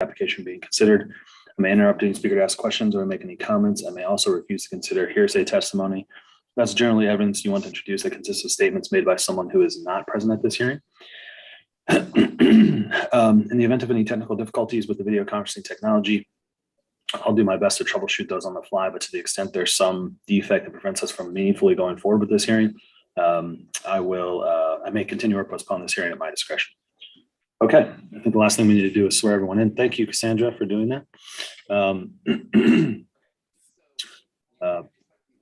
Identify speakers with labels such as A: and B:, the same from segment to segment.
A: application being considered. I may interrupt any speaker to ask questions or make any comments. I may also refuse to consider hearsay testimony. That's generally evidence you want to introduce that consists of statements made by someone who is not present at this hearing. In the event of any technical difficulties with the video conferencing technology, I'll do my best to troubleshoot those on the fly, but to the extent there's some defect that prevents us from meaningfully going forward with this hearing, I may continue or postpone this hearing at my discretion. Okay, I think the last thing we need to do is swear everyone in. Thank you, Cassandra, for doing that.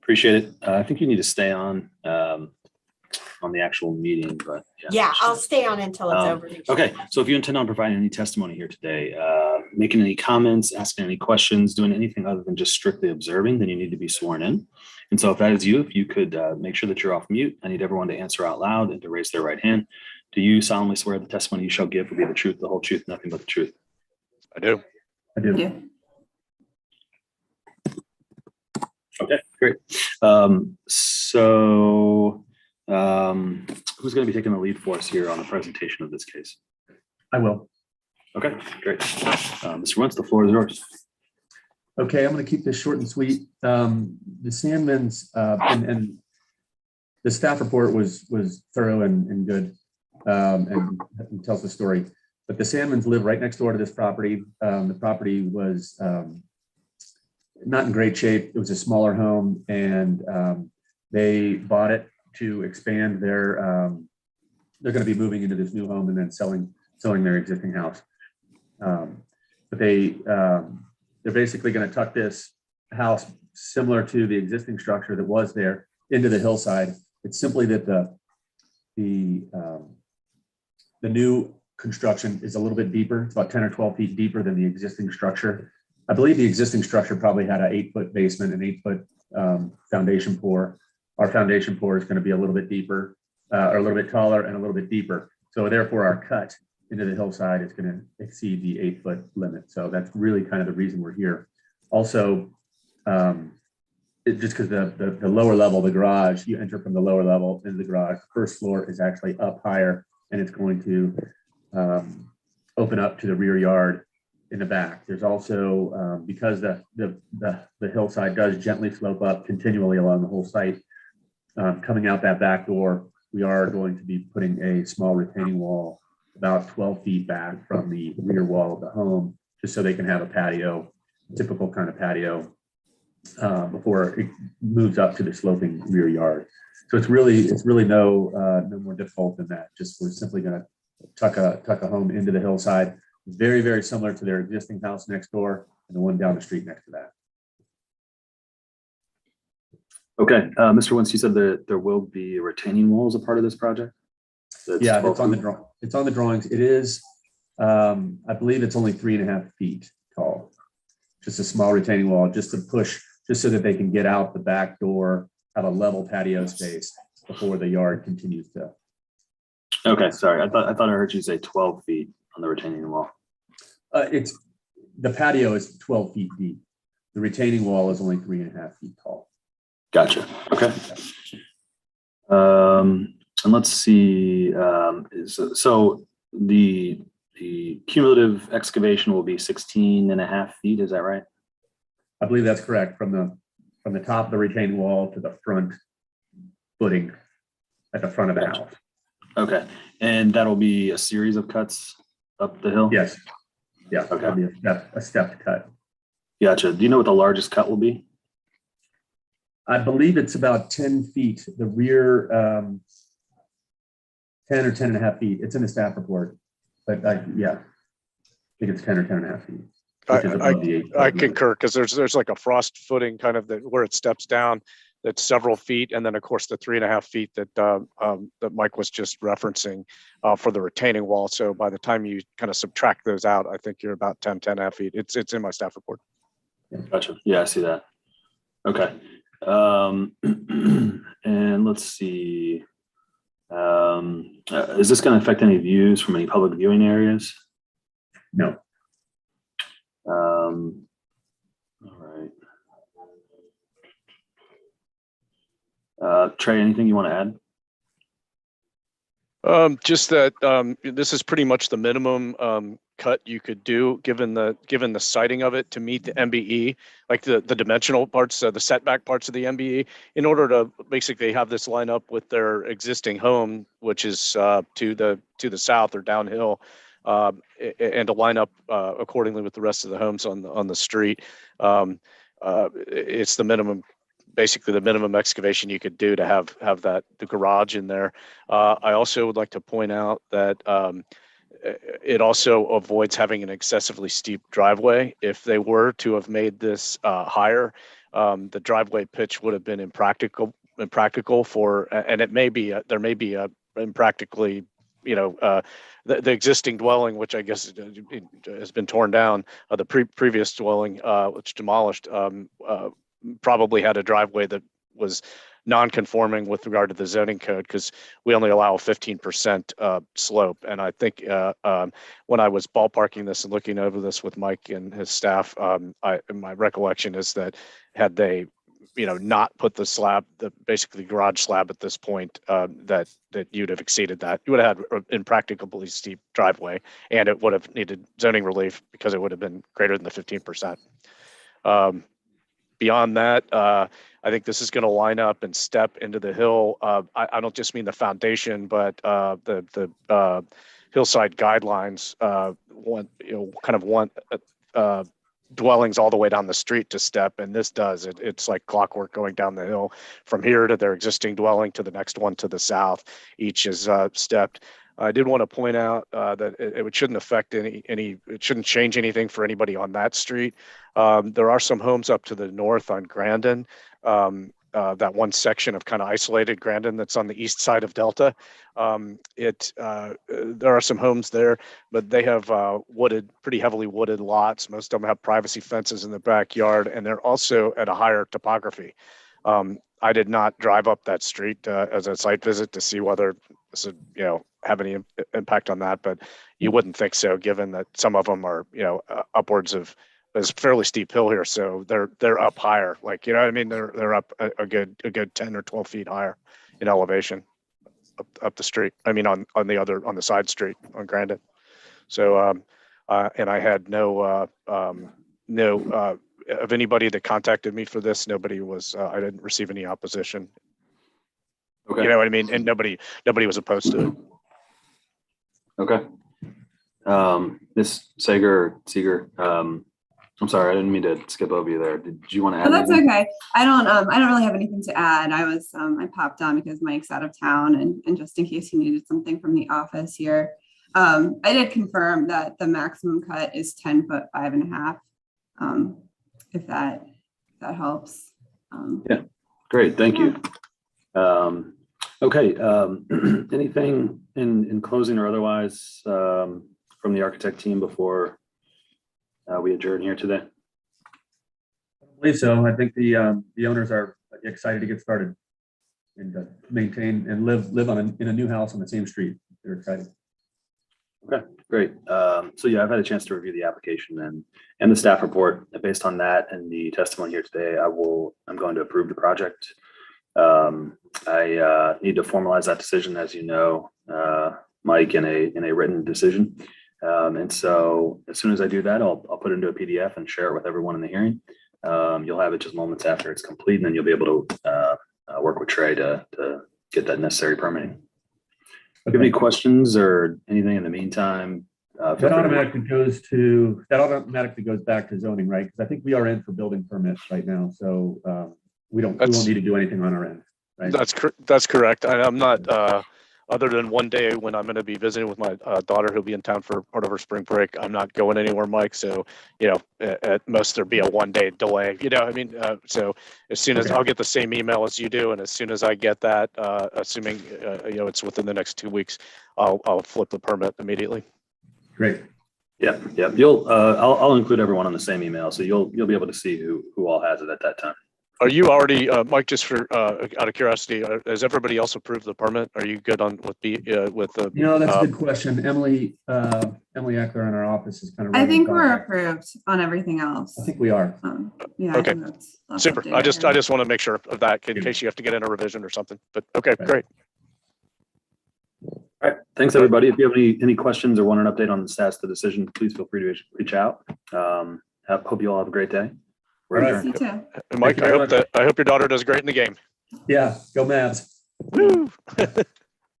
A: Appreciate it. I think you need to stay on the actual meeting, but
B: yeah, I'll stay on until it's over.
A: Okay, so if you intend on providing any testimony here today, making any comments, asking any questions, doing anything other than just strictly observing, then you need to be sworn in. And so if that is you, if you could make sure that you're off mute, I need everyone to answer out loud and to raise their right hand. Do you solemnly swear the testimony you shall give will be the truth, the whole truth, nothing but the truth?
C: I do.
B: I do. Yeah.
A: Okay, great. Who's going to be taking the lead for us here on the presentation of this case?
D: I will.
A: Okay, great. Mr. Wentz, the floor is yours.
D: Okay, I'm going to keep this short and sweet. The Sandmans and the staff report was thorough and good and tells the story. But the Sandmans live right next door to this property. The property was not in great shape. It was a smaller home, and they bought it to expand their. They're going to be moving into this new home and then selling their existing house. But they're basically going to tuck this house, similar to the existing structure that was there, into the hillside. It's simply that the new construction is a little bit deeper. It's about 10 or 12 feet deeper than the existing structure. I believe the existing structure probably had an 8-foot basement, an 8-foot foundation pour. Our foundation pour is going to be a little bit deeper, or a little bit taller and a little bit deeper. So therefore, our cut into the hillside is going to exceed the 8-foot limit. So that's really kind of the reason we're here. Also, just because the lower level, the garage, you enter from the lower level into the garage. The first floor is actually up higher, and it's going to open up to the rear yard in the back. There's also, because the hillside does gently slope up continually along the whole site, coming out that back door, we are going to be putting a small retaining wall about 12 feet back from the rear wall of the home, just so they can have a patio, typical kind of patio, before it moves up to the sloping rear yard. So it's really no more difficult than that. Just we're simply going to tuck a home into the hillside, very, very similar to their existing house next door and the one down the street next to that.
A: Okay, Mr. Wentz, you said that there will be a retaining wall as a part of this project?
D: Yeah, it's on the drawing. It's on the drawings. It is, I believe it's only 3.5 feet tall. Just a small retaining wall, just to push, just so that they can get out the back door, have a level patio space before the yard continues to.
A: Okay, sorry. I thought I heard you say 12 feet on the retaining wall.
D: It's the patio is 12 feet deep. The retaining wall is only 3.5 feet tall.
A: Gotcha. Okay. And let's see. So the cumulative excavation will be 16.5 feet. Is that right?
D: I believe that's correct. From the top of the retaining wall to the front footing at the front of the house.
A: Okay, and that'll be a series of cuts up the hill?
D: Yes. Yeah.
A: Okay.
D: That'll be a stepped cut.
A: Gotcha. Do you know what the largest cut will be?
D: I believe it's about 10 feet. The rear, 10 or 10.5 feet. It's in the staff report, but yeah, I think it's 10 or 10.5 feet.
C: I concur, because there's like a frost footing kind of where it steps down. That's several feet, and then of course the 3.5 feet that Mike was just referencing for the retaining wall. So by the time you kind of subtract those out, I think you're about 10.5 feet. It's in my staff report.
A: Gotcha. Yeah, I see that. Okay. And let's see. Is this going to affect any views from any public viewing areas?
D: No.
A: All right. Trey, anything you want to add?
C: Just that this is pretty much the minimum cut you could do given the siting of it to meet the MBE, like the dimensional parts, the setback parts of the MBE, in order to basically have this line up with their existing home, which is to the south or downhill, and to line up accordingly with the rest of the homes on the street. It's the minimum. Basically the minimum excavation you could do to have the garage in there. I also would like to point out that it also avoids having an excessively steep driveway. If they were to have made this higher, the driveway pitch would have been impractical for, and it may be there may be a impractically, the existing dwelling, which I guess has been torn down, the previous dwelling, which demolished, probably had a driveway that was non-conforming with regard to the zoning code, because we only allow a 15% slope. And I think when I was ballparking this and looking over this with Mike and his staff, my recollection is that had they, not put the slab, the basically garage slab at this point, that you'd have exceeded that. You would have had an impracticably steep driveway, and it would have needed zoning relief because it would have been greater than the 15%. Beyond that, I think this is going to line up and step into the hill. I don't just mean the foundation, but the hillside guidelines want dwellings all the way down the street to step, and this does. It's like clockwork going down the hill from here to their existing dwelling to the next one to the south. Each is stepped. I did want to point out that it shouldn't affect it shouldn't change anything for anybody on that street. There are some homes up to the north on Grandin, that one section of kind of isolated Grandin that's on the east side of Delta. There are some homes there, but they have pretty heavily wooded lots. Most of them have privacy fences in the backyard, and they're also at a higher topography. I did not drive up that street as a site visit to see whether this would, have any impact on that, but you wouldn't think so, given that some of them are, upwards of, there's a fairly steep hill here, so they're up higher. Like, what I mean? They're up a good 10 or 12 feet higher in elevation up the street. I mean, on the side street on Grandin. So, and I had no of anybody that contacted me for this, nobody was, I didn't receive any opposition.
A: Okay.
C: You know what I mean? And nobody was opposed to it.
A: Okay. Ms. Seeger, I'm sorry, I didn't mean to skip over you there. Did you want to add?
E: No, that's
A: anything?
E: okay. I don't really have anything to add. I popped on because Mike's out of town, and just in case he needed something from the office here. I did confirm that the maximum cut is 10 foot 5.5. If that helps.
A: Yeah, great, thank you. Okay, anything in closing or otherwise from the architect team before we adjourn here today?
D: I believe so. I think the owners are excited to get started and maintain and live in a new house on the same street. They're excited.
A: Okay, great. So yeah, I've had a chance to review the application and the staff report. Based on that and the testimony here today, I'm going to approve the project. I need to formalize that decision, as you know, Mike, in a written decision. And so as soon as I do that, I'll put it into a PDF and share it with everyone in the hearing. You'll have it just moments after it's complete, and then you'll be able to work with Trey to get that necessary permitting. Do you have any questions or anything in the meantime?
D: That automatically goes back to zoning, right? Because I think we are in for building permits right now, so we won't need to do anything on our end, right?
C: That's correct. I'm not, other than one day when I'm going to be visiting with my daughter who'll be in town for part of her spring break. I'm not going anywhere, Mike. So, at most there'll be a 1 day delay. So as soon as I'll get the same email as you do, and as soon as I get that, assuming it's within the next 2 weeks, I'll flip the permit immediately.
D: Great.
A: Yeah. You'll I'll include everyone on the same email, so you'll be able to see who all has it at that time.
C: Are you already, Mike? Just for out of curiosity, has everybody else approved the permit? Are you good on with the?
D: That's a good question. Emily Eckler in our office is kind of.
E: I think we're approved on everything else.
D: I think we are.
E: Yeah.
C: Okay. Super. I just want to make sure of that in
D: Yeah.
C: case you have to get in a revision or something. But okay, great.
A: All right. Thanks, everybody. If you have any questions or want an update on the status of the decision, please feel free to reach out. Hope you all have a great day. We're
D: All right.
A: adjourned.
E: You too.
C: And Mike,
D: Thank you very
C: I hope your daughter does great in the game.
D: Yeah, go Mavs.
C: Woo!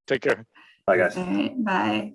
C: Take care.
A: Bye, guys.
E: All right, bye.